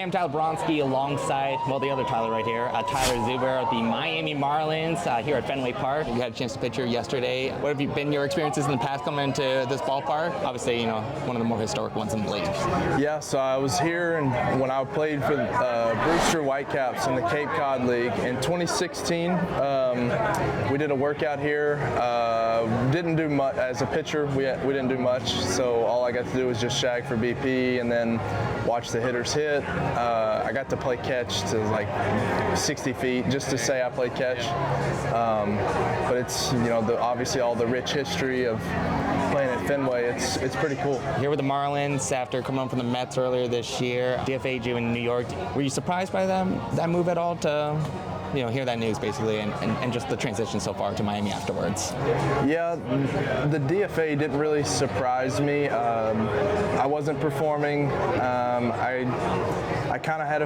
Hey, I'm Tyler Boronski alongside, well, the other Tyler right here, Tyler Zuber, the Miami Marlins here at Fenway Park. You had a chance to pitch here yesterday. What have been your experiences in the past coming into this ballpark? Obviously, you know, one of the more historic ones in the league. Yeah, so I was here and when I played for Brewster Whitecaps in the Cape Cod League in 2016. We did a workout here. Didn't do much as a pitcher. We didn't do much, so all I got to do was just shag for BP and then watch the hitters hit. I got to play catch to like 60 feet just to say I played catch. But it's, you know, obviously all the rich history of playing at Fenway. It's pretty cool. Here with the Marlins after coming home from the Mets earlier this year. DFA'd you in New York. Were you surprised by that move at all to, you know, hear that news basically and just the transition so far to Miami afterwards? Yeah, the DFA didn't really surprise me. I wasn't performing. I kind of had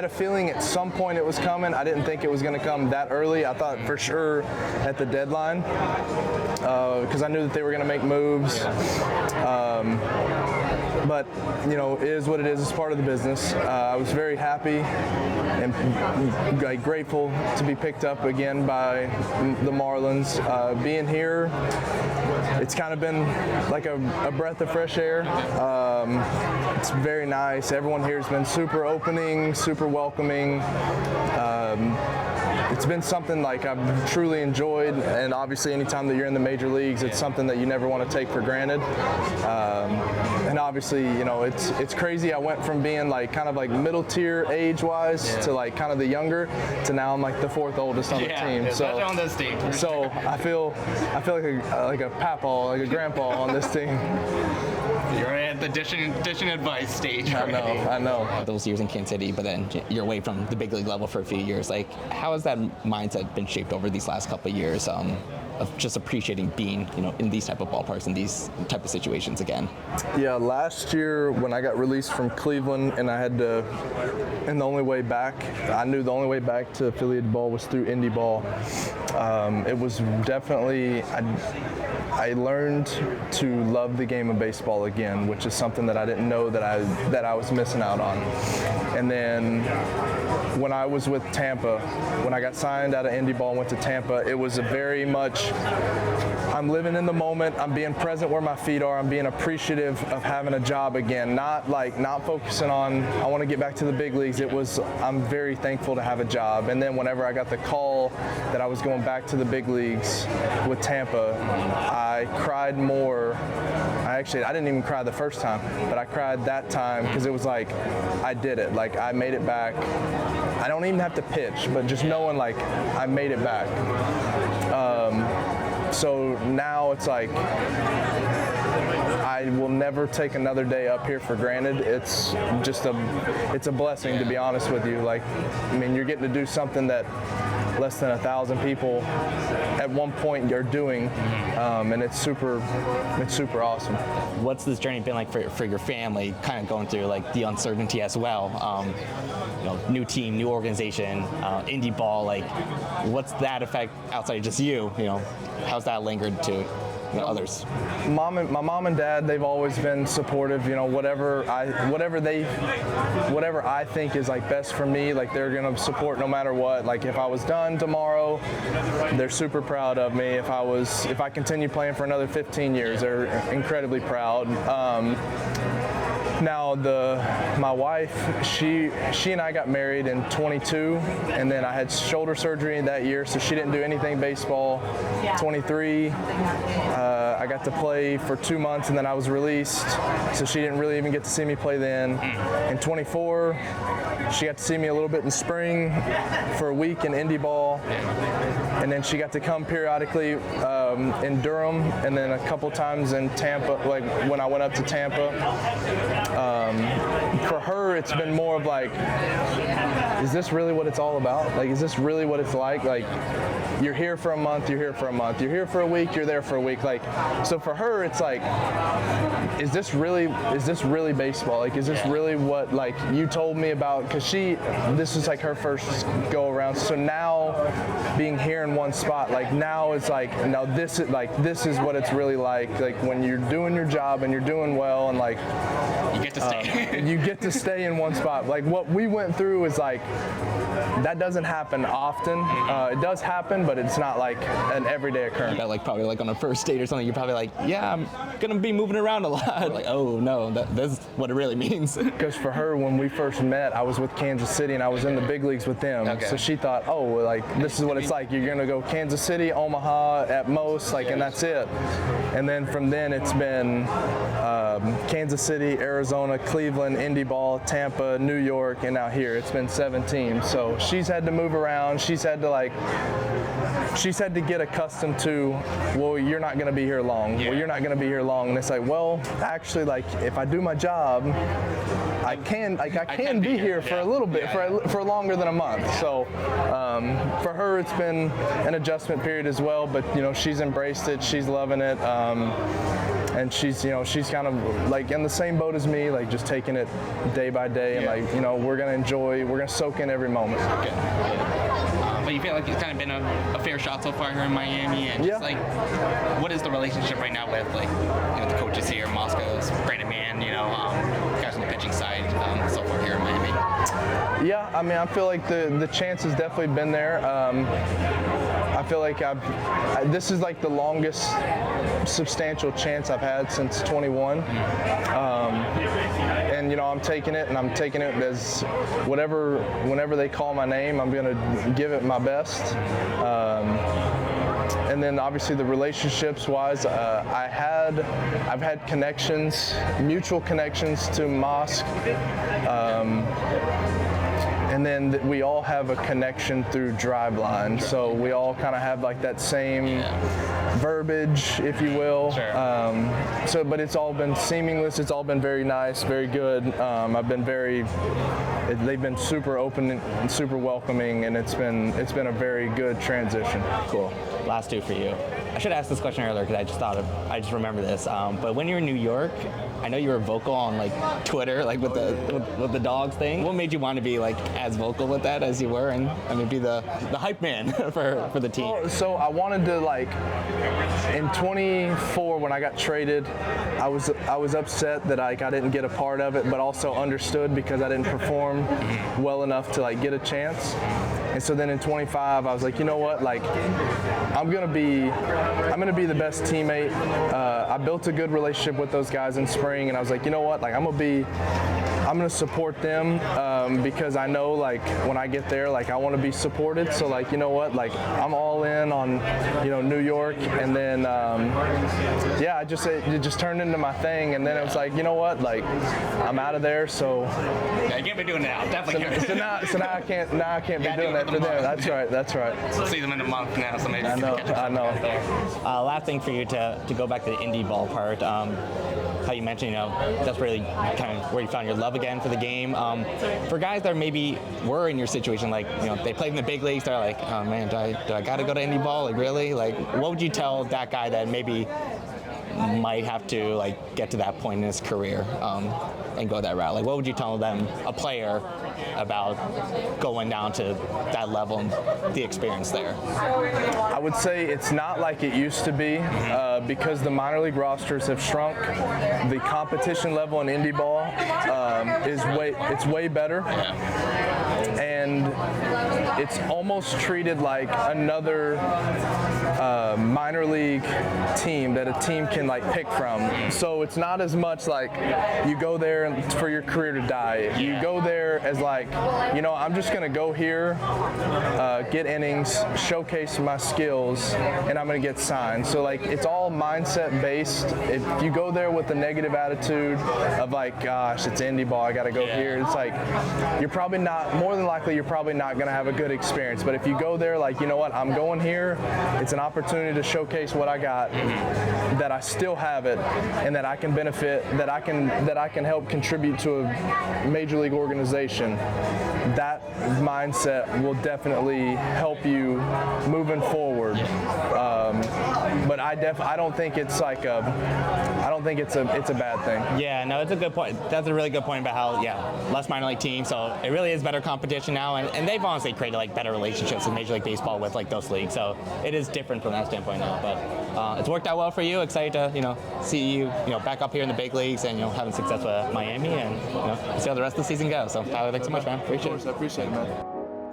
a feeling at some point it was coming. I didn't think it was going to come that early. I thought for sure at the deadline because I knew that they were going to make moves. But, you know, it is what it is. It's part of the business. I was very happy and grateful to be picked up again by the Marlins. Being here, it's kind of been like a breath of fresh air. It's very nice. Everyone here has been super opening, super welcoming. It's been something like I've truly enjoyed, and obviously anytime that you're in the major leagues, it's something that you never want to take for granted. And obviously, you know, it's crazy. I went from being like kind of like middle tier age-wise to like kind of the younger to now I'm like the fourth oldest on the team. So on this team. So I feel like a papaw, like a grandpa on this team. You're at the dishing advice stage already. I know. Those years in Kansas City, but then you're away from the big league level for a few years. Like, how has that mindset been shaped over these last couple of years of just appreciating being, you know, in these type of ballparks, in these type of situations again? Yeah, last year when I got released from Cleveland and I had to, and the only way back, I knew the only way back to affiliated ball was through IndyBall. It was definitely, I learned to love the game of baseball again, which is something that I didn't know that I was missing out on. And then when I was with Tampa, when I got signed out of IndyBall and went to Tampa, it was a very much, I'm living in the moment, I'm being present where my feet are, I'm being appreciative of having a job again, not focusing on, I want to get back to the big leagues. It was, I'm very thankful to have a job. And then whenever I got the call that I was going back to the big leagues with Tampa, I cried more. I didn't even cry the first time, but I cried that time because it was like, I did it. Like, I made it back. I don't even have to pitch, but just knowing like I made it back. So now it's like, I will never take another day up here for granted. It's just it's a blessing, to be honest with you. Like, I mean, you're getting to do something that less than 1,000 people at one point you're doing, and it's super awesome. What's this journey been like for your family, kind of going through like the uncertainty as well? You know, new team, new organization, IndyBall. Like, what's that effect outside of just you? You know, how's that lingered to others? My mom and dad, they've always been supportive. You know, whatever I think is like best for me, like they're gonna support no matter what. Like if I was done tomorrow, they're super proud of me. If I continue playing for another 15 years, they're incredibly proud. Now my wife, she and I got married in 22, and then I had shoulder surgery that year, so she didn't do anything baseball. 23, I got to play for 2 months, and then I was released, so she didn't really even get to see me play then. In 24, she got to see me a little bit in spring for a week in IndyBall, and then she got to come periodically in Durham, and then a couple times in Tampa, like when I went up to Tampa. For her, it's been more of like, is this really what it's all about? Like, is this really what it's like? Like, you're here for a month, you're here for a month, you're here for a week, you're there for a week. Like, so for her, it's like, is this really baseball? Like, is this really what like you told me about? Because this is like her first go around. So now, being here in one spot, like now it's like, now this is what it's really like when you're doing your job and you're doing well, and like get to stay. You get to stay in one spot. Like what we went through is like, that doesn't happen often. It does happen, but it's not like an everyday occurrence. That like probably like on a first date or something, you're probably like, yeah, I'm gonna be moving around a lot. Like, oh no, that's what it really means. Because for her, when we first met, I was with Kansas City and I was in the big leagues with them. Okay. So she thought, oh, like this is what it's like. You're gonna go Kansas City, Omaha at most, like, and that's it. And then from then it's been Kansas City, Arizona, Cleveland, IndyBall, Tampa, New York, and now here. It's been 7 teams. So she's had to move around. She's had to get accustomed to, well, you're not going to be here long. Yeah. Well, you're not going to be here long. And it's like, well, actually, like, if I do my job, I can be here for a little bit, for longer than a month. So for her, it's been an adjustment period as well. But she's embraced it. She's loving it. And she's kind of like in the same boat as me, like just taking it day by day, and like, we're gonna soak in every moment. Okay. But you feel like it's kind of been a fair shot so far here in Miami, and just like, what is the relationship right now with like the coaches here, Moskos, Brandon Mann, guys on the pitching side so far here in Miami? Yeah, I mean, I feel like the chance has definitely been there. I feel like this is like the longest substantial chance I've had since 21. And I'm taking it, and I'm taking it as whenever they call my name, I'm going to give it my best. And then obviously the relationships wise, I've had connections, mutual connections to Mosk. And then we all have a connection through Driveline, so we all kind of have like that same verbiage, if you will. Sure. But it's all been seamless. It's all been very nice, very good. They've been super open and super welcoming, and it's been a very good transition. Cool. Last two for you. I should ask this question earlier because I just remember this. But when you were in New York, I know you were vocal on like Twitter, like with the DAWGS thing. What made you want to be like as vocal with that as you were, and be the hype man for the team? Well, so I wanted to, like, in 24 when I got traded, I was upset that I didn't get a part of it, but also understood because I didn't perform well enough to like get a chance. And so then in 25, I was like, you know what, like, I'm gonna be the best teammate. I built a good relationship with those guys in spring, and I was like, you know what, like, I'm gonna support them because I know, like, when I get there, like, I want to be supported. So, like, you know what, like, I'm all in on New York, and then it just turned into my thing, and then it was like, you know what, like, I'm out of there, so yeah, you can't be doing it now. Definitely. So now I can't be doing that for them. That's right. We'll see them in a month now, so maybe I know. Last thing for you to go back to the IndyBall part. How you mentioned, that's really kind of where you found your love again for the game. For guys that maybe were in your situation, like, they played in the big leagues, they're like, oh man, do I got to go to IndyBall? Like, really? Like, what would you tell that guy that maybe might have to like get to that point in his career and go that route? Like, what would you tell them, a player, about going down to that level and the experience there? I would say it's not like it used to be because the minor league rosters have shrunk. The competition level in IndyBall is way better. And it's almost treated like another minor league team that a team can like pick from. So it's not as much like you go there for your career to die. You go there as like, I'm just gonna go here, get innings, showcase my skills, and I'm gonna get signed. So like, it's all mindset based. If you go there with a negative attitude of like, gosh, it's IndyBall, I gotta go here, it's like, more than likely you're probably not gonna have a good experience. But if you go there like, you know what, I'm going here, it's an opportunity to showcase what I got, that I still have it, and that I can benefit, that I can help contribute to a major league organization. That mindset will definitely help you moving forward. But I don't think it's like I don't think it's a bad thing. Yeah, no, it's a good point. That's a really good point about how, less minor league teams, so it really is better competition now, and they've honestly created like better relationships in Major League Baseball with like those leagues, so it is different from that standpoint now. But it's worked out well for you. Excited to see you back up here in the big leagues and having success with Miami, and see how the rest of the season goes. So Tyler, thanks so much, man. Appreciate it. I appreciate it, man.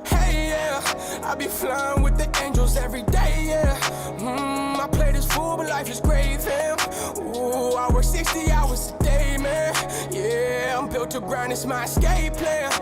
Hey, yeah, I be flying with the angels every day, yeah. I play this fool, but life is great, fam. Ooh, I work 60 hours a day, man. Yeah, I'm built to grind, it's my escape plan.